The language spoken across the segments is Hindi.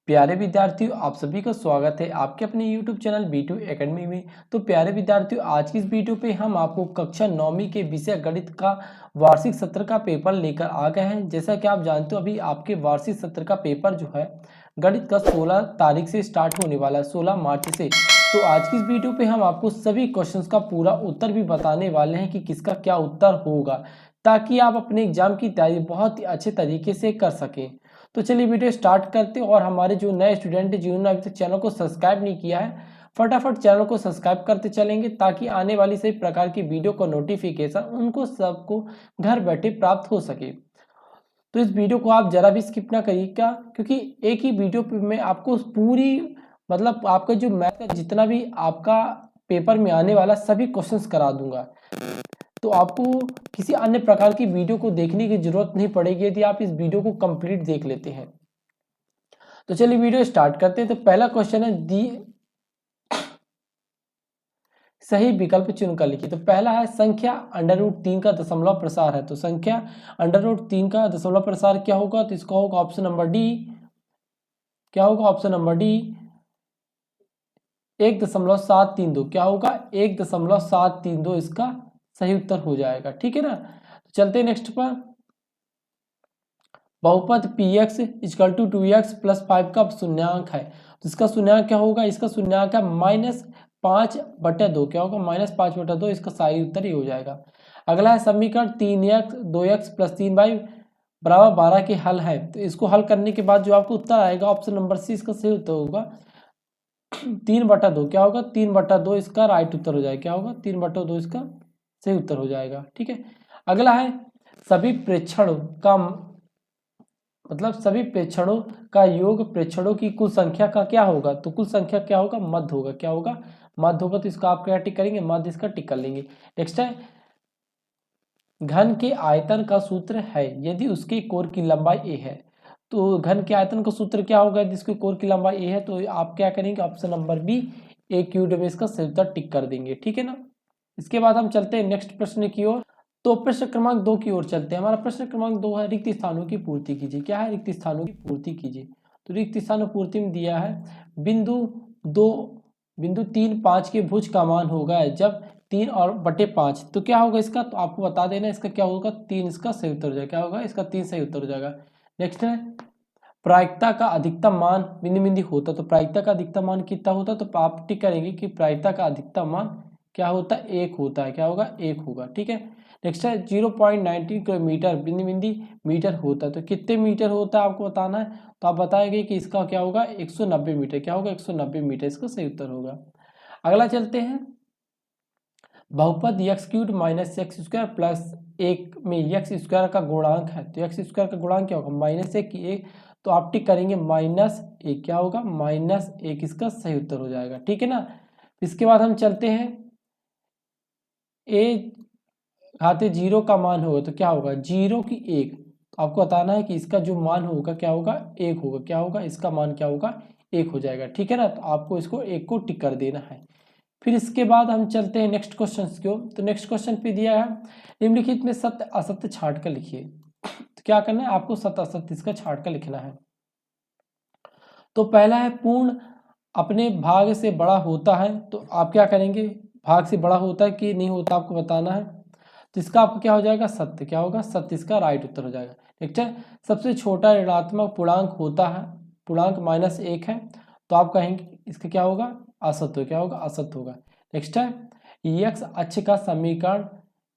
प्यारे विद्यार्थियों, आप सभी का स्वागत है आपके अपने YouTube चैनल B2 एकेडमी में। तो प्यारे विद्यार्थियों, आज की इस वीडियो पे हम आपको कक्षा 9वीं के विषय गणित का वार्षिक सत्र का पेपर लेकर आ गए हैं। जैसा कि आप जानते हो, अभी आपके वार्षिक सत्र का पेपर जो है गणित का 16 तारीख से स्टार्ट होने वाला है, 16 मार्च से। तो आज की इस वीडियो पे हम आपको सभी क्वेश्चंस का पूरा उत्तर भी बताने वाले हैं कि किसका क्या उत्तर होगा, ताकि आप अपने एग्जाम की तैयारी बहुत ही अच्छे तरीके से कर सकें। तो चलिए वीडियो स्टार्ट करते हैं। और हमारे जो नए स्टूडेंट हैं जिन्होंने अभी तक चैनल को सब्सक्राइब नहीं किया है, फटाफट चैनल को सब्सक्राइब करते चलेंगे, ताकि आने वाली सभी प्रकार की वीडियो का नोटिफिकेशन उनको सबको घर बैठे प्राप्त हो सके। तो इस वीडियो को आप जरा भी स्किप ना करिएगा, क्योंकि एक ही वीडियो पे मैं आपको पूरी मतलब आपका जो मैथ का जितना भी आपका पेपर में आने वाला सभी क्वेश्चंस करा दूंगा। तो आपको किसी अन्य प्रकार की वीडियो को देखने की जरूरत नहीं पड़ेगी यदि आप इस वीडियो को कंप्लीट देख लेते हैं। तो चलिए वीडियो स्टार्ट करते हैं। तो पहला क्वेश्चन है, दी सही विकल्प चुनकर लिखिए। तो पहला है, संख्या √3 का दशमलव प्रसार है। तो संख्या √3 का दशमलव प्रसार क्या होगा? तो इसका होगा ऑप्शन नंबर डी। क्या होगा? Option number D 1.732। क्या होगा? 1.732 इसका सही उत्तर हो जाएगा। ठीक है ना। तो चलते हैं नेक्स्ट पर। बहुपद px equal to 2x plus 5 का शून्यांक है। तो इसका शून्यांक क्या होगा? इसका शून्यांक है -5/2। क्या होगा? -5/2। इसका सही उत्तर ही हो जाएगा। अगला है, समीकरण 3x 2x प्लस 3y बराबर 12 के हल है। तो इसको हल करने के बाद जो आपको उत्तर आएगा ऑप्शन नंबर सी इसका सही उत्तर होगा 3/2। क्या होगा? 3/2 इसका राइट उत्तर हो जाएगा। क्या होगा? 3/2 इसका सही उत्तर हो जाएगा। ठीक है। अगला है, सभी प्रेक्षण का मतलब सभी प्रेक्षणों का योग प्रेक्षणों की कुल संख्या का क्या होगा? तो कुल संख्या क्या होगा? मध्य होगा। क्या होगा? मध्य होगा। तो इसका आप क्या टिक करेंगे? मध्य इसका टिक कर लेंगे। नेक्स्ट है, घन के आयतन का सूत्र है यदि उसके कोर की लंबाई a है। तो घन के आयतन का सूत्र क्या होगा जिसके कोर की लंबाई a है? तो आप क्या करेंगे? ऑप्शन नंबर बी a³ में इसका सही उत्तर टिक कर देंगे। ठीक है ना। इसके बाद हम चलते हैं नेक्स्ट प्रश्न की ओर। तो प्रश्न क्रमांक 2 की ओर चलते हैं। हमारा प्रश्न क्रमांक 2 है, रिक्त स्थानों की पूर्ति कीजिए। क्या है? रिक्त स्थानों की पूर्ति कीजिए। तो रिक्त स्थानों पूर्ति में दिया है, बिंदु 2 बिंदु 3 5 के भुज का मान होगा जब 3/5। तो क्या होगा इसका? तो आपको बता देना इसका क्या होगा। 3 इसका सही उत्तर हो जाएगा। क्या होगा? इसका 3 सही उत्तर हो जाएगा। नेक्स्ट है, प्रायिकता का अधिकतम मान बिंदु बिंदु होता। तो प्रायिकता का अधिकतम मान कितना होता? तो आप टिक करेंगे कि प्रायिकता का अधिकतम मान क्या होता है? 1 होता है। क्या होगा? 1 होगा। ठीक है। नेक्स्ट है, 0.19 किलोमीटर बिंदु बिंदु मीटर होता है। तो कितने मीटर होता है आपको बताना है। तो आप बताएंगे कि इसका क्या होगा? 190 मीटर। क्या होगा? 190 मीटर इसका सही उत्तर होगा। अगला चलते हैं, बहुपद x³ minus x square plus 1 में x² का गुणांक है। तो x² का गुणांक क्या होगा? -1 तो आप टिक करेंगे -1। क्या होगा? -1 इसका सही उत्तर हो जाएगा। ठीक है ना। इसके बाद हम चलते हैं, a घाते 0 का मान होगा तो क्या होगा? 0 की 1। तो आपको बताना है कि इसका जो मान होगा क्या होगा? 1 होगा। क्या होगा? इसका मान क्या होगा? 1 हो जाएगा। ठीक है ना। तो आपको इसको 1 को टिक कर देना है। फिर इसके बाद हम चलते हैं नेक्स्ट क्वेश्चन की ओर। तो नेक्स्ट क्वेश्चन पे दिया है, निम्नलिखित में सत्य असत्य छांट कर लिखिए। तो क्या करना है आपको? सत्य असत्य इसका छांट कर लिखना है। तो पहला है, पूर्ण अपने भाग से बड़ा होता है। तो आप क्या करेंगे? भाग से बड़ा होता है कि नहीं होता आपको बताना है। तो इसका आपको क्या हो जाएगा? सत्य। क्या होगा? सत्य इसका राइट उत्तर हो जाएगा। नेक्स्ट है, सबसे छोटा ऋणात्मक पूर्णांक होता है, पूर्णांक -1 है। तो आप कहेंगे इसका क्या होगा? असत्य। क्या होगा? असत्य होगा। नेक्स्ट है, यक्स अक्ष का समीकरण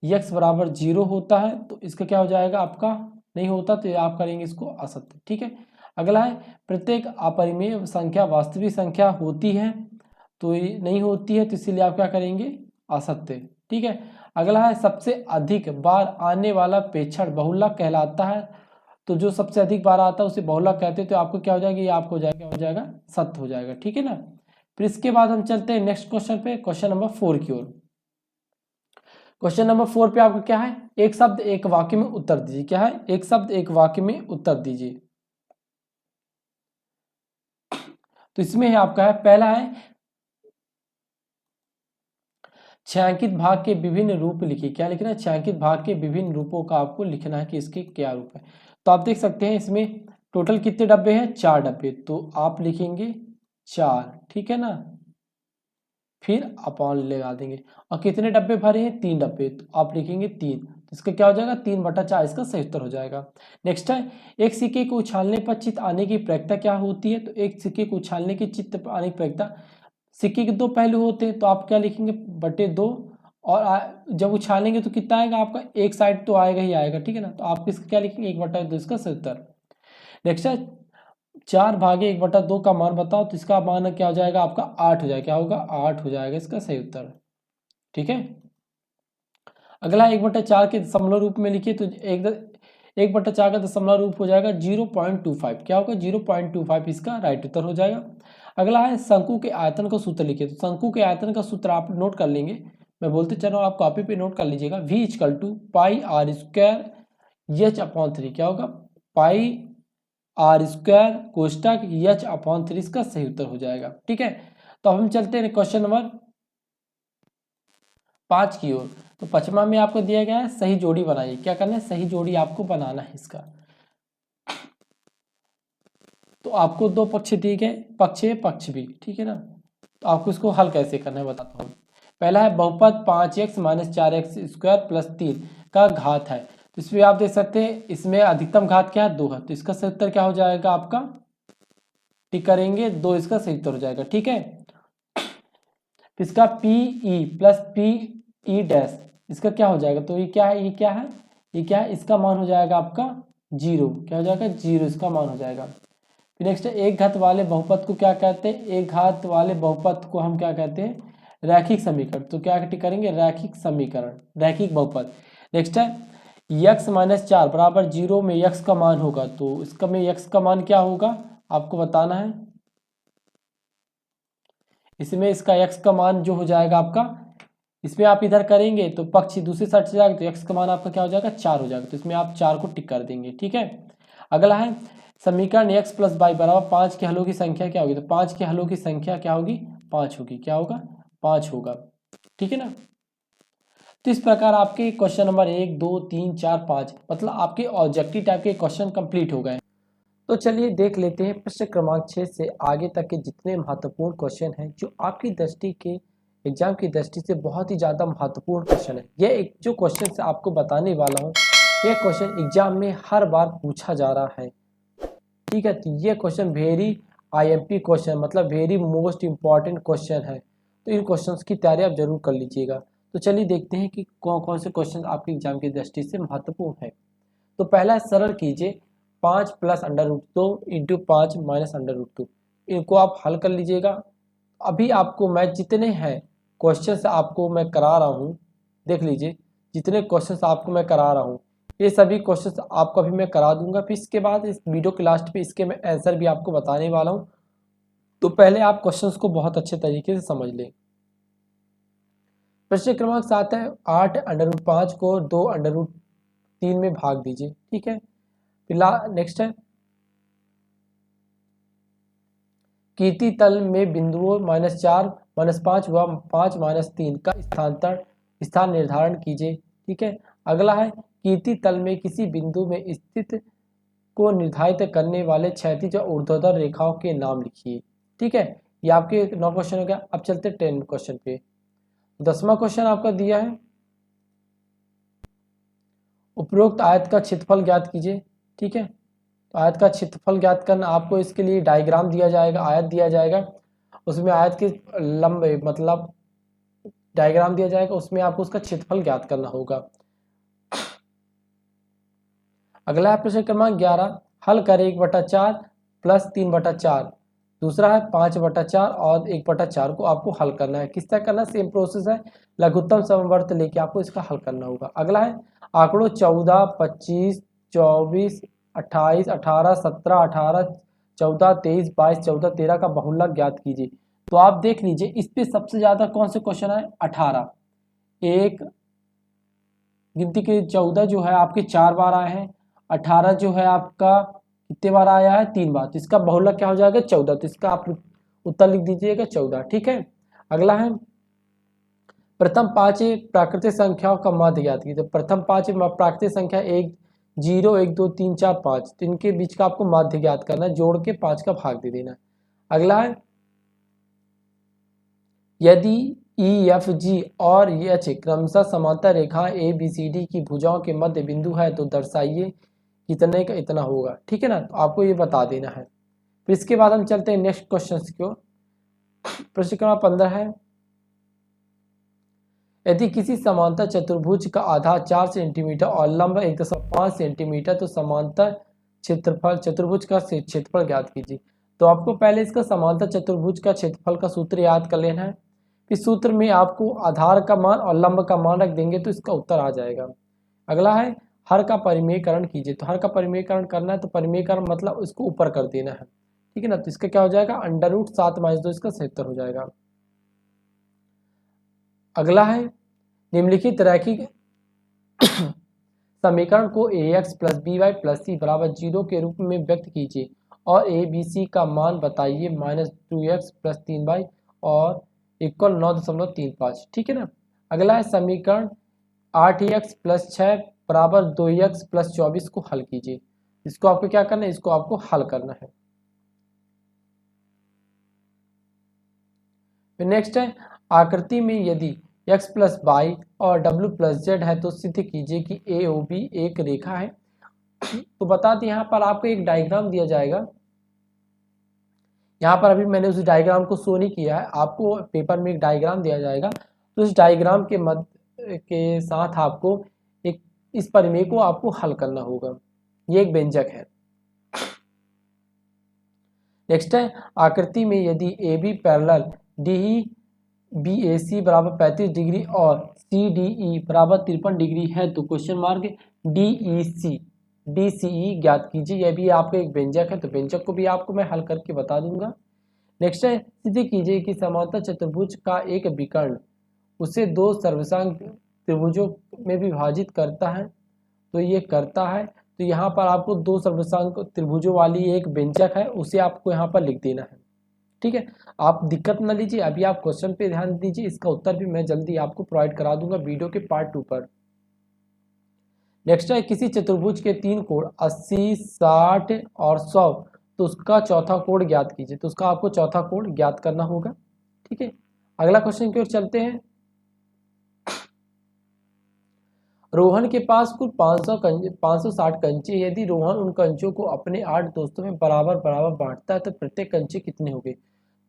यक्स बराबर 0 होता है। तो इसका क्या हो जाएगा? आपका नहीं होता। तो आप करेंगे इसको असत्य। ठीक है। अगला है, प्रत्येक अपरिमेय संख्या वास्तविक संख्या होती है। तो ये नहीं होती है, तो इसीलिए आप क्या करेंगे? असत्य। ठीक है। अगला है, सबसे अधिक बार आने वाला प्रेक्षण बहुलक कहलाता है। तो जो सबसे अधिक बार आता है उसे बहुलक कहते हैं। तो आपको क्या हो जाएगा? ये आपको हो जाएगा सत्य हो जाएगा। ठीक है ना। फिर इसके बाद हम चलते हैं नेक्स्ट क्वेश्चन पे, क्वेश्चन नंबर 4 की ओर। क्वेश्चन नंबर 4 पे आपको क्या है? एक शब्द एक वाक्य में उत्तर दीजिए। क्या है? एक शब्द एक वाक्य में उत्तर दीजिए। तो इसमें है आपका है, पहला है, छायांकित भाग के विभिन्न रूप लिखिए। क्या लिखना है? छायांकित भाग के विभिन्न रूपों का आपको लिखना है कि इसके क्या रूप है। तो आप देख सकते हैं इसमें टोटल कितने डब्बे हैं, 4 डब्बे, तो आप लिखेंगे 4, ठीक है ना, फिर अपॉन लगा देंगे। और कितने डब्बे भरे हैं, 3 डब्बे, तो आप लिखेंगे 3, तो इसका क्या हो जाएगा, 3/4 इसका सही उत्तर हो जाएगा। नेक्स्ट है, एक सिक्के को उछालने पर चित्त आने की प्रक्रिया क्या होती है, तो एक सिक्के को उछालने की चित्त आने की प्रक्रिया, सिक्के के 2 पहलू होते हैं, तो आप क्या लिखेंगे, बटे 2, और जब उछालेंगे तो कितना आएगा आपका, एक साइड तो आएगा ही आएगा, ठीक है ना, तो आप इसका क्या लिखेंगे, 1/2 इसका सही उत्तर। नेक्स्ट है, 4 भागे 1/2 का मान बताओ, तो इसका मान क्या हो जाएगा आपका, 8 हो जाएगा, क्या होगा, 8 हो जाएगा इसका सही उत्तर, ठीक है। अगला 1/4 के दशमलव रूप में लिखिए, तो 1/4 का दशमलव रूप हो जाएगा 0.25, क्या होगा, 0.25 इसका राइट उत्तर हो जाएगा। अगला है, शंकु के आयतन का सूत्र लिखिए, तो शंकु के आयतन का सूत्र आप नोट कर लेंगे, मैं बोलते चलो, आप कॉपी पे नोट कर लीजिएगा, V = πr²h/3, क्या होगा, πr² कोष्टक h/3 इसका सही उत्तर हो जाएगा, ठीक है। तो अब हम चलते हैं क्वेश्चन नंबर 5 की ओर। तो 5वां में आपको दिया गया है, सही जोड़ी बनाइए, क्या करना है, सही जोड़ी आपको बनाना है इसका। तो आपको 2 पक्ष दिए गए, पक्ष ए पक्ष बी, ठीक है ना, तो आपको इसको हल कैसे करना है बताता हूँ। पहला है बहुपद 5x - 4x² + 3 का घात है, तो इसमें आप देख सकते हैं, इसमें अधिकतम घात क्या है, 2 है, तो इसका सही उत्तर क्या हो जाएगा आपका, टिक करेंगे 2, इसका सही उत्तर हो जाएगा, ठीक है। इसका PE + PE' इसका क्या हो जाएगा, तो ये क्या है, ये क्या है, ये क्या है, इसका मान हो जाएगा आपका 0, क्या हो जाएगा 0, इसका मान हो जाएगा। फिर नेक्स्ट है, एक घात वाले बहुपद को क्या कहते हैं, एक घात वाले बहुपद को हम क्या कहते हैं, रैखिक समीकरण, तो क्या करेंगे, रैखिक समीकरण, रैखिक बहुपद। नेक्स्ट है, x - 4 = 0 में x का मान होगा, तो इसका में x का मान क्या होगा आपको बताना है, इसमें इसका x का मान जो हो जाएगा आपका, इसमें आप इधर करेंगे तो पक्ष दूसरी साइड से जाएगा, तो x का मान आपका क्या हो जाएगा, 4 हो जाएगा, तो इसमें आप 4 को टिक कर देंगे, ठीक है। अगला है, समीकरण x + y = 5 के हलों की संख्या क्या होगी, तो 5 के हलों की संख्या क्या होगी, 5 होगी, क्या होगा, 5 होगा, ठीक है ना। तो इस प्रकार आपके क्वेश्चन नंबर 1, 2, 3, 4, 5 मतलब आपके ऑब्जेक्टिव टाइप के क्वेश्चन कंप्लीट हो गए। तो चलिए देख लेते हैं प्रश्न क्रमांक 6 से आगे तक के जितने महत्वपूर्ण क्वेश्चन हैं, जो आपकी दृष्टि के एग्जाम की दृष्टि से बहुत ही ज़्यादा महत्वपूर्ण क्वेश्चन है। यह एक जो क्वेश्चन से आपको बताने वाला हूँ, यह क्वेश्चन एग्जाम में हर बार पूछा जा रहा है, ठीक है। तो ये क्वेश्चन वेरी IMP क्वेश्चन, मतलब वेरी मोस्ट इम्पॉर्टेंट क्वेश्चन है, तो इन क्वेश्चन की तैयारी आप जरूर कर लीजिएगा। तो चलिए देखते हैं कि कौन कौन से क्वेश्चन आपके एग्जाम की दृष्टि से महत्वपूर्ण है। तो पहला सरल कीजिए, 5 + √2 × 5 - √2, इनको आप हल कर लीजिएगा। अभी आपको मैं जितने हैं क्वेश्चंस आपको मैं करा रहा हूँ, देख लीजिए जितने क्वेश्चंस आपको मैं करा रहा हूँ, ये सभी क्वेश्चंस आपको अभी मैं करा दूंगा, फिर इसके बाद इस वीडियो के लास्ट पे इसके मैं आंसर भी आपको बताने वाला हूँ। तो पहले आप क्वेश्चंस को बहुत अच्छे तरीके से समझ लें। प्रश्न क्रमांक 7 है, 8 √5 को 2 √3 में भाग दीजिए, ठीक है। नेक्स्ट है, कीर्ति तल में बिंदुओं -4 -5 व 5 -3 का स्थान निर्धारण कीजिए, ठीक है। अगला है, कीर्ति तल में किसी बिंदु में स्थित को निर्धारित करने वाले क्षैतिज और ऊर्ध्वाधर रेखाओं के नाम लिखिए, ठीक है। ये आपके 9 क्वेश्चन हो गया। अब चलते 10 क्वेश्चन पे। 10वां क्वेश्चन आपका दिया है, उपरोक्त आयत का क्षेत्रफल ज्ञात कीजिए, ठीक है। तो आयत का क्षेत्रफल ज्ञात करना, आपको इसके लिए डायग्राम दिया जाएगा, आयत दिया जाएगा, उसमें आयत के लंबे मतलब डायग्राम दिया जाएगा, उसमें आपको उसका क्षेत्रफल ज्ञात करना होगा। अगला है प्रश्न क्रमांक 11, हल करें 1/4 + 3/4, दूसरा है 5/4 और 1/4 को आपको हल करना है। किस तरह करना, सेम प्रोसेस है, लघुत्तम समवर्त लेके आपको इसका हल करना होगा। अगला है, आंकड़ों 14, 25, 24, 28, 18, 17, 18, 14, 23, 22, 14, 13 का बहुलक ज्ञात कीजिए। तो आप देख लीजिए, इस पे सबसे ज्यादा कौन से क्वेश्चन है, 18, एक गिनती के 14 जो है आपके 4 बार आए हैं, 18 जो है आपका कितने बार आया है, 3 बार, तो इसका बहुलक क्या हो जाएगा, 14, तो इसका आप उत्तर लिख दीजिएगा 14, ठीक है। अगला है, प्रथम 5 प्राकृतिक संख्याओं का मध्य ज्ञात कीजिए। तो प्रथम 5 प्राकृतिक संख्या 1 0 1 2 3 4 5, तो इनके बीच का आपको माध्य ज्ञात करना है, जोड़ के 5 का भाग दे देना है। अगला है यदि ई एफ जी और एच क्रमशः समांतर रेखा ए बी सी डी की भुजाओं के मध्य बिंदु है तो दर्शाइए कितने का इतना होगा। ठीक है ना, तो आपको ये बता देना है। फिर इसके बाद हम चलते हैं नेक्स्ट क्वेश्चन की ओर। प्रश्न क्रमांक 15 है, यदि किसी समांतर चतुर्भुज का आधार 4 सेंटीमीटर और लंब 1.5 सेंटीमीटर तो समांतर क्षेत्रफल चतुर्भुज का क्षेत्रफल ज्ञात कीजिए। तो आपको पहले इसका समांतर चतुर्भुज का क्षेत्रफल का सूत्र याद कर लेना है। फिर सूत्र में आपको आधार का मान और लंब का मान रख देंगे तो इसका उत्तर आ जाएगा। अगला है हर का परिमेयकरण कीजिए। तो हर का परिमेयकरण करना है, तो परिमेयकरण मतलब इसको ऊपर कर देना है। ठीक है ना, तो इसका क्या हो जाएगा, √7 - 2 इसका 77 हो जाएगा। अगला है निम्नलिखित रैखिक समीकरण को ax + by + c = 0 के रूप में व्यक्त कीजिए और a b c का मान बताइए -2x + 3y और इक्वल 9.35। ठीक है ना। अगला है समीकरण 8x + 6 = 2x + 24 को हल कीजिए। इसको आपको क्या करना है, इसको आपको हल करना है। फिर नेक्स्ट है आकृति में यदि x + y और w + z है तो सिद्ध कीजिए कि AOB एक रेखा है। तो बता दें यहाँ पर आपको एक डायग्राम दिया जाएगा। यहाँ पर अभी मैंने उस डायग्राम को शो नहीं किया है, आपको पेपर में एक डायग्राम दिया जाएगा। तो इस डायग्राम के मध्य के साथ आपको एक इस परिमेय को आपको हल करना होगा। ये एक व्यंजक है। नेक्स्ट है आकृति में यदि AB parallel DE BAC = 35 degree और CDE = 53 डिग्री है तो क्वेश्चन मार्क DCE ज्ञात कीजिए। यह भी आपका एक व्यंजक है, तो व्यंजक को भी आपको मैं हल करके बता दूंगा। नेक्स्ट है सिद्ध कीजिए कि समांतर चतुर्भुज का एक विकर्ण उसे 2 सर्वसंग त्रिभुजों में विभाजित करता है। तो ये करता है, तो यहाँ पर आपको 2 सर्वसंग त्रिभुजों वाली एक व्यंजक है, उसे आपको यहाँ पर लिख देना है। ठीक है, आप दिक्कत न लीजिए, अभी आप क्वेश्चन पे ध्यान दीजिए। इसका उत्तर भी मैं जल्दी आपको प्रोवाइड करा दूंगा वीडियो के पार्ट 2 पर। नेक्स्ट है किसी चतुर्भुज के 3 कोण 80, 60 और 100, तो उसका चौथा कोण ज्ञात कीजिए। तो उसका आपको चौथा कोण ज्ञात करना होगा। ठीक है, अगला क्वेश्चन की ओर चलते हैं। रोहन के पास कुल 560 कंचे, यदि रोहन उन कंचों को अपने 8 दोस्तों में बराबर बराबर बांटता है तो प्रत्येक कंचे कितने होंगे।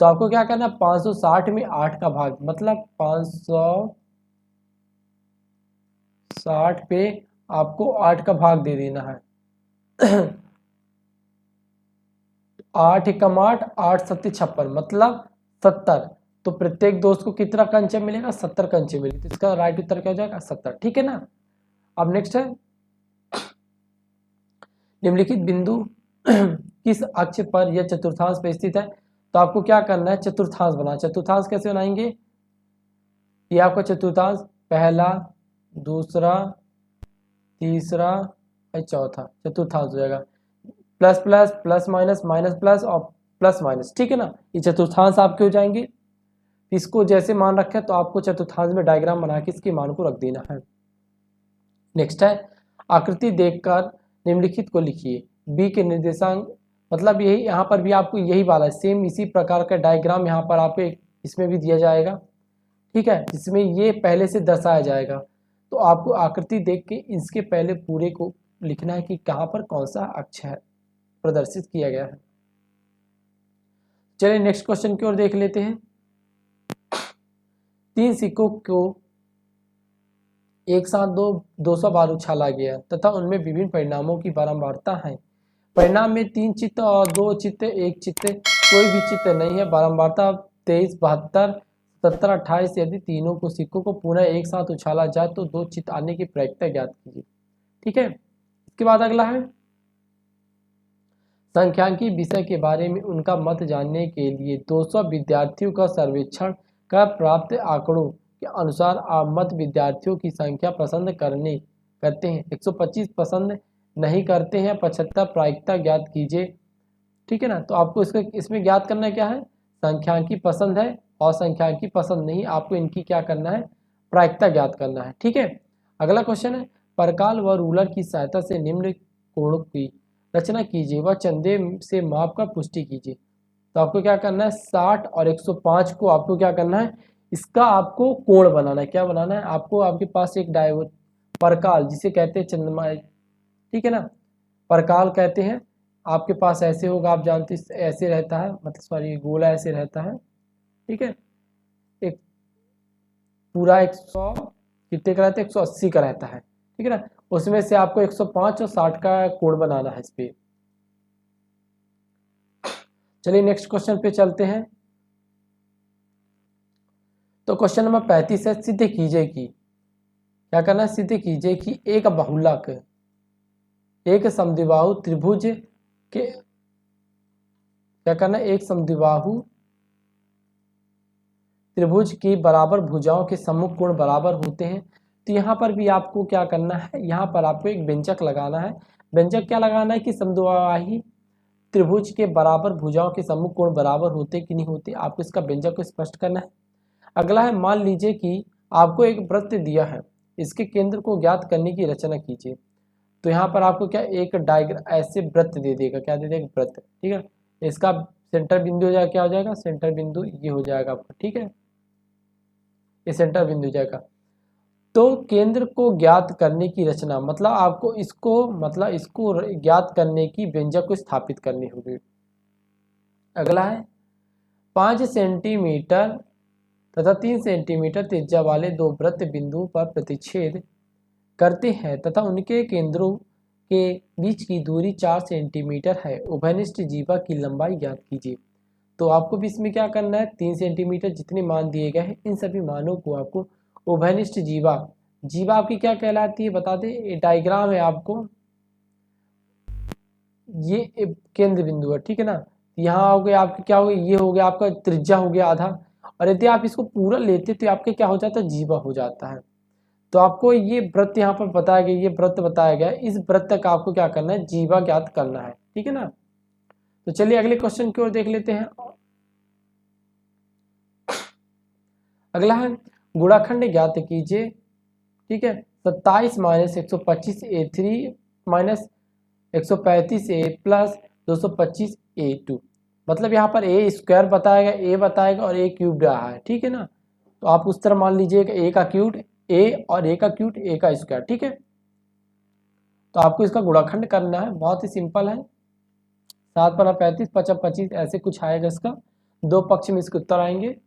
तो आपको क्या करना है, 560 में 8 का भाग, मतलब 560 पे आपको 8 का भाग दे देना है। 8 एकम 8, 8 7 56, मतलब 70। तो प्रत्येक दोस्त को कितना कंचे मिलेगा, 70 कंचे मिलेंगे। तो इसका राइट उत्तर क्या हो जाएगा, 70। ठीक है ना। अब नेक्स्ट है निम्नलिखित बिंदु किस अक्ष पर यह चतुर्थांश पे स्थित है। तो आपको क्या करना है, चतुर्थांश बनाना। चतुर्थांश कैसे बनाएंगे, ये आपका चतुर्थांश पहला, दूसरा, तीसरा और चौथा चतुर्थांश हो जाएगा। Plus plus, plus minus, minus plus और प्लस माइनस। ठीक है ना, ये चतुर्थांश आपके हो जाएंगे। इसको जैसे मान रखे तो आपको चतुर्थांश में डायग्राम बना के इसके मान को रख देना है। नेक्स्ट है आकृति देखकर निम्नलिखित को लिखिए। बी के निर्देशांक, मतलब यही यहाँ पर भी आपको यही वाला सेम इसी प्रकार का डायग्राम यहाँ पर आपको इसमें भी दिया जाएगा। ठीक है, जिसमें ये पहले से दर्शाया जाएगा। तो आपको आकृति देख के इसके पहले पूरे को लिखना है कि कहाँ पर कौन सा अक्ष है प्रदर्शित किया गया है। चलिए नेक्स्ट क्वेश्चन की ओर देख लेते हैं। 3 सिक्कों को एक साथ 200 बार उछाला गया तथा उनमें विभिन्न परिणामों की बारंबारता है। परिणाम में 3 चित्त और 2 चित्त, 1 चित्त, कोई भी चित्त नहीं है। बारंबारता 23, 72, 17, 28। यदि तीनों को सिक्कों को पुनः एक साथ उछाला जाए तो 2 चित्त आने की प्रायिकता ज्ञात कीजिए। ठीक है, इसके बाद अगला है सांख्यिकी विषय के बारे में उनका मत जानने के लिए 200 विद्यार्थियों का सर्वेक्षण कर प्राप्त आंकड़ों के अनुसार आप मत विद्यार्थियों की संख्या पसंद करते हैं। 125 पसंद नहीं करते हैं। 75 प्रायिकता ज्ञात कीजिए। ठीक है ना, तो आपको इसमें ज्ञात करना क्या है, संख्यांकी पसंद है और संख्यांकी पसंद नहीं। आपको इनकी क्या करना है, प्रायिकता ज्ञात करना है। ठीक है, अगला क्वेश्चन है परकाल व रूलर की सहायता से निम्न कोणों की रचना कीजिए व चंदे से माप कर पुष्टि कीजिए। तो आपको क्या करना है, 60 और 105 को आपको क्या करना है, इसका आपको कोण बनाना है। क्या बनाना है आपको, आपके पास एक डायवर परकाल जिसे कहते हैं चंद्रमा, ठीक है ना, परकाल कहते हैं। आपके पास ऐसे होगा, आप जानते ऐसे रहता है, मतलब सॉरी गोला ऐसे रहता है, ठीक है। एक पूरा 100 कितने का रहता है, 180 का रहता है, ठीक है ना। उसमें से आपको 105 और 60 का कोण बनाना है इस पे। चलिए नेक्स्ट क्वेश्चन पे चलते हैं। तो क्वेश्चन नंबर 35 है, सिद्ध कीजिए कि, क्या करना है, सिद्ध कीजिए कि एक बहुलक एक समद्विबाहु त्रिभुज के, क्या करना है, एक समद्विबाहु त्रिभुज की बराबर भुजाओं के सम्मुख कोण बराबर होते हैं। तो यहाँ पर भी आपको क्या करना है, यहाँ पर आपको एक व्यंजक लगाना है। व्यंजक क्या लगाना है कि समद्विबाही त्रिभुज के बराबर भुजाओं के सम्मुख कोण बराबर होते कि नहीं होते, आपको इसका व्यंजक को स्पष्ट करना है। अगला है, मान लीजिए कि आपको एक वृत्त दिया है, इसके केंद्र को ज्ञात करने की रचना कीजिए। तो यहाँ पर आपको क्या, एक डायग्राम ऐसे वृत्त दे देगा, क्या दे देगा, वृत्त, ठीक है। इसका सेंटर बिंदु हो जाएगा, क्या हो जाएगा, सेंटर बिंदु ये हो जाएगा आपका, ठीक है, ये सेंटर बिंदु हो जाएगा। तो केंद्र को ज्ञात करने की रचना, मतलब आपको इसको ज्ञात करने की व्यंजक को स्थापित करनी होगी। अगला है, 5 सेंटीमीटर तथा 3 सेंटीमीटर त्रिज्या वाले दो वृत्त बिंदु पर प्रतिच्छेद करते हैं तथा उनके केंद्रों के बीच की दूरी 4 सेंटीमीटर है। उभयनिष्ठ जीवा की लंबाई ज्ञात कीजिए। तो आपको भी इसमें क्या करना है, 3 सेंटीमीटर जितने मान दिए गए हैं इन सभी मानों को आपको उभयनिष्ठ जीवा, जीवा आपकी क्या कहलाती है बता दें, ये डायग्राम है आपको, ये केंद्र बिंदु है, ठीक है ना। यहाँ हो गया आपके, क्या हो गया, ये हो गया आपका त्रिज्या हो गया आधा, और यदि आप इसको पूरा लेते तो आपके क्या हो जाता है, जीवा हो जाता है। तो आपको ये वृत्त यहाँ पर बताया गया, ये वृत्त बताया गया, इस वृत्त का आपको क्या करना है, जीवा ज्ञात करना है, ठीक है ना। तो चलिए अगले क्वेश्चन की ओर देख लेते हैं। अगला है, गुणाखंड ज्ञात कीजिए, ठीक है। 27 minus 125a3 minus 135a plus 225a2, मतलब यहाँ पर ए स्क्वायर बताएगा, ए बताएगा और ए क्यूब रहा है, ठीक है ना। तो आप उस तरह मान लीजिएगा ए का क्यूब ए और ए का क्यूब ए का स्क्वायर, ठीक है। तो आपको इसका गुणाखंड करना है, बहुत ही सिंपल है। 7 पना 35, 55 25 ऐसे कुछ आएगा इसका, दो पक्ष में इसके उत्तर आएंगे।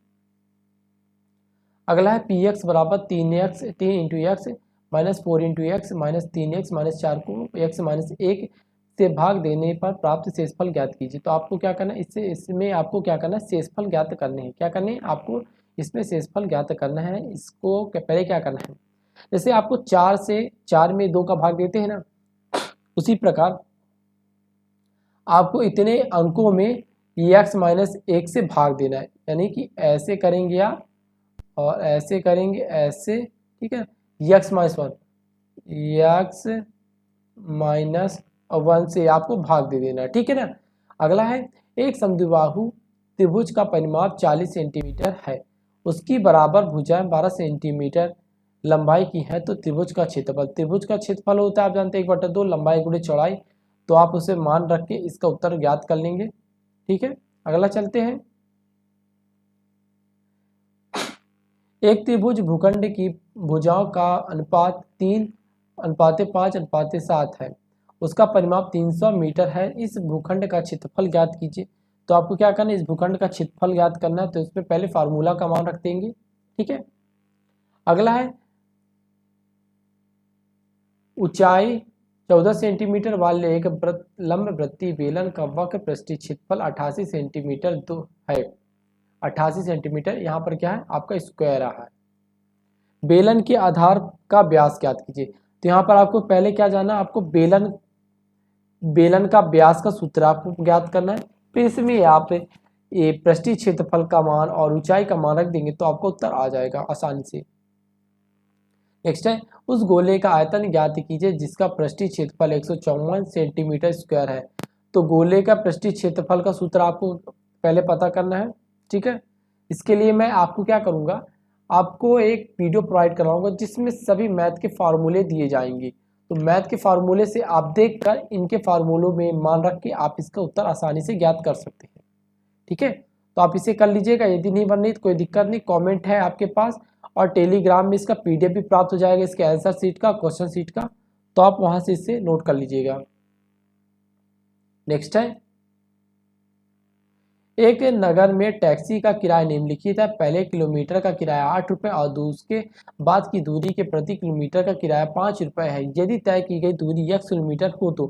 अगला है पी एक्स बराबर 3x 3 into x minus 4 into x minus 3x minus 4 को x माइनस 1 से भाग देने पर प्राप्त शेषफल ज्ञात कीजिए। तो आपको क्या करना है, इसमें आपको क्या करना है, शेषफल ज्ञात करने हैं। क्या करने हैं आपको, इसमें शेषफल ज्ञात करना है। इसको पहले क्या करना है, जैसे आपको 4 से 4 में 2 का भाग देते हैं ना, उसी प्रकार आपको इतने अंकों में x माइनस 1 से भाग देना है, यानी कि ऐसे करेंगे आप और ऐसे करेंगे ऐसे, ठीक है। x माइनस 1 x माइनस 1 से आपको भाग दे देना है, ठीक है ना। अगला है, एक समद्विबाहु त्रिभुज का परिमाप 40 सेंटीमीटर है, उसकी बराबर भुजाएं 12 सेंटीमीटर लंबाई की है। तो त्रिभुज का क्षेत्रफल होता है, आप जानते हैं 1/2 लंबाई गुणे चौड़ाई। तो आप उसे मान रख के इसका उत्तर ज्ञात कर लेंगे, ठीक है। अगला चलते हैं, एक त्रिभुज भूखंड की भुजाओं का अनुपात 3:5:7 है, उसका परिमाप 300 मीटर है। इस भूखंड का क्षेत्रफल ज्ञात कीजिए। तो आपको क्या करना है, इस भूखंड का क्षेत्रफल ज्ञात करना है, तो इसमें पहले फार्मूला का मान रख देंगे, ठीक है। अगला है, ऊंचाई 14 सेंटीमीटर वाले एक लंब वृत्तीय बेलन का वक्र पृष्ठीय क्षेत्रफल 88 सेंटीमीटर है। 88 सेंटीमीटर यहाँ पर क्या है आपका स्क्वायर रहा है। बेलन के आधार का व्यास ज्ञात कीजिए। तो यहाँ पर आपको पहले क्या जानना है, आपको बेलन का व्यास का सूत्र आपको ज्ञात करना है। फिर इसमें आप ये पृष्ठीय क्षेत्रफल का मान और ऊंचाई का मान रख देंगे तो आपको उत्तर आ जाएगा आसानी से। नेक्स्ट है, उस गोले का आयतन ज्ञात कीजिए जिसका पृष्ठीय क्षेत्रफल 154 सेंटीमीटर स्क्वायर है। तो गोले का पृष्ठीय क्षेत्रफल का सूत्र आपको पहले पता करना है, ठीक है। इसके लिए मैं आपको क्या करूँगा, आपको एक वीडियो प्रोवाइड कराऊंगा जिसमें सभी मैथ के फार्मूले दिए जाएंगे। तो मैथ के फार्मूले से आप देखकर इनके फार्मूलों में मान रख के आप इसका उत्तर आसानी से ज्ञात कर सकते हैं। ठीक है, तो आप इसे कर लीजिएगा। यदि नहीं बन रही तो कोई दिक्कत नहीं, कमेंट है आपके पास, और टेलीग्राम में इसका पीडीएफ भी प्राप्त हो जाएगा, इसके आंसर सीट का, क्वेश्चन सीट का, तो आप वहां से इसे नोट कर लीजिएगा। नेक्स्ट है, एक नगर में टैक्सी का किराया निम्नलिखित है। पहले किलोमीटर का किराया 8 रुपये और उसके बाद की दूरी के प्रति किलोमीटर का किराया 5 रुपये है। यदि तय की गई दूरी x किलोमीटर हो तो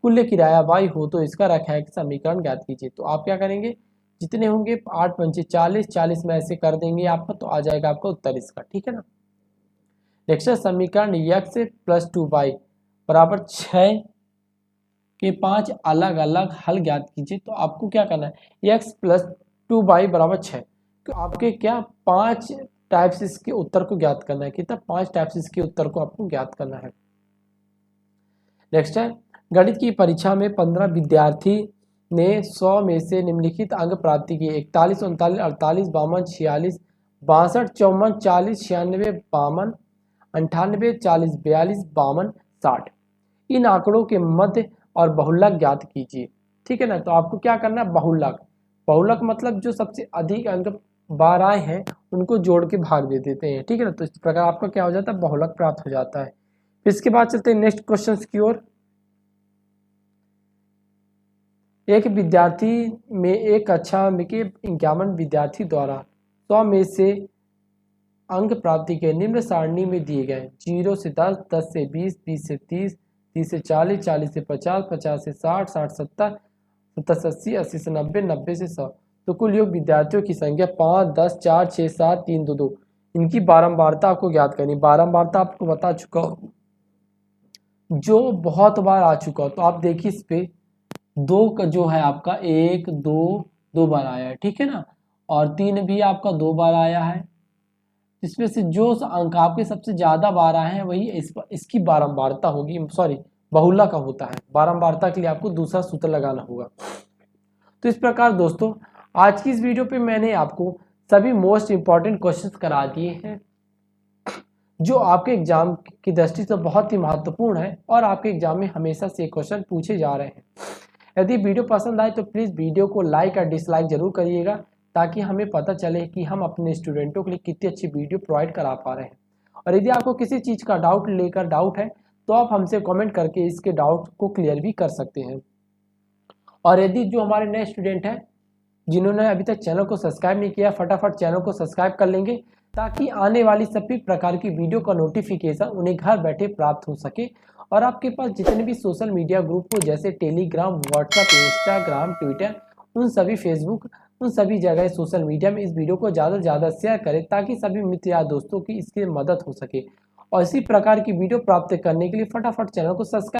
कुल किराया y हो, तो इसका रखा समीकरण ज्ञात कीजिए। तो आप क्या करेंगे, जितने होंगे 8 पंचे 40, 40 में ऐसे कर देंगे आपका, तो आ जाएगा आपका उत्तर इसका। ठीक है ना। नेक्स्ट है, समीकरण x + 2y बराबर 6 के 5 अलग अलग हल ज्ञात कीजिए। तो आपको क्या करना है, x + 2y बराबर 6, तो आपके क्या 5 टाइप्स इसके उत्तर को ज्ञात करना है। कितना, 5 टाइप्स इसके उत्तर को आपको ज्ञात करना है। नेक्स्ट है, गणित की परीक्षा में 15 विद्यार्थी ने 100 में से निम्नलिखित अंक प्राप्त किए। 41, 39, 48, 52, 46, 62, 54, 40, 96, 52, 98, 40, 42, 52, 60। इन आंकड़ों के मध्य और बहुलक ज्ञात कीजिए। ठीक है ना। तो आपको क्या करना है, बहुलक, बहुलक मतलब जो सबसे अधिक अंक बार आए हैं उनको जोड़ के भाग दे देते हैं। ठीक है ना। तो इस प्रकार आपका क्या हो जाता है, बहुलक प्राप्त हो जाता है। फिर इसके बाद चलते हैं नेक्स्ट क्वेश्चन की ओर। एक विद्यार्थी में एक कक्षा में के 51 विद्यार्थी द्वारा 100 में से अंक प्राप्ति के निम्न सारणी में दिए गए 0 से 10, 10 से 20, 20 से 30, 30 से 40, 40 से 50, 50 से 60, 60 से 70, 70 से 80, 80 से 90, 90 से 100, तो कुल योग विद्यार्थियों की संख्या 5, 10, 4, 6, 7, 3, 2, 2, इनकी बारंबारता आपको ज्ञात करनी। बारंबारता आपको बता चुका हूँ, जो बहुत बार आ चुका हो। तो आप देखिए इस पे 2 का जो है आपका 1, 2, 2 बार आया है। ठीक है ना। और 3 भी आपका 2 बार आया है। इसमें से जो अंक आपके सबसे ज्यादा बार आए हैं वही इसकी बारंबारता होगी, सॉरी बहुलक का होता है। बारंबारता के लिए आपको दूसरा सूत्र लगाना होगा। तो इस प्रकार दोस्तों आज की इस वीडियो पे मैंने आपको सभी मोस्ट इंपॉर्टेंट क्वेश्चंस करा दिए हैं जो आपके एग्जाम की दृष्टि से बहुत ही महत्वपूर्ण है और आपके एग्जाम में हमेशा से क्वेश्चन पूछे जा रहे हैं। यदि वीडियो पसंद आए तो प्लीज़ वीडियो को लाइक और डिसलाइक जरूर करिएगा, ताकि हमें पता चले कि हम अपने स्टूडेंटों के लिए कितनी अच्छी वीडियो प्रोवाइड करा पा रहे हैं। और यदि आपको किसी चीज़ का डाउट है तो आप हमसे कमेंट करके इसके डाउट को क्लियर भी कर सकते हैं। और यदि जो हमारे नए स्टूडेंट हैं जिन्होंने अभी तक चैनल को सब्सक्राइब नहीं किया, फटाफट चैनल को सब्सक्राइब कर लेंगे, ताकि आने वाली सभी प्रकार की वीडियो का नोटिफिकेशन उन्हें घर बैठे प्राप्त हो सके। और आपके पास जितने भी सोशल मीडिया ग्रुप हो, जैसे टेलीग्राम, व्हाट्सएप, इंस्टाग्राम, ट्विटर, उन सभी फेसबुक, उन सभी जगह सोशल मीडिया में इस वीडियो को ज़्यादा से ज़्यादा शेयर करें, ताकि सभी मित्र या दोस्तों की इसकी मदद हो सके। और इसी प्रकार की वीडियो प्राप्त करने के लिए फटाफट चैनल को सब्सक्राइब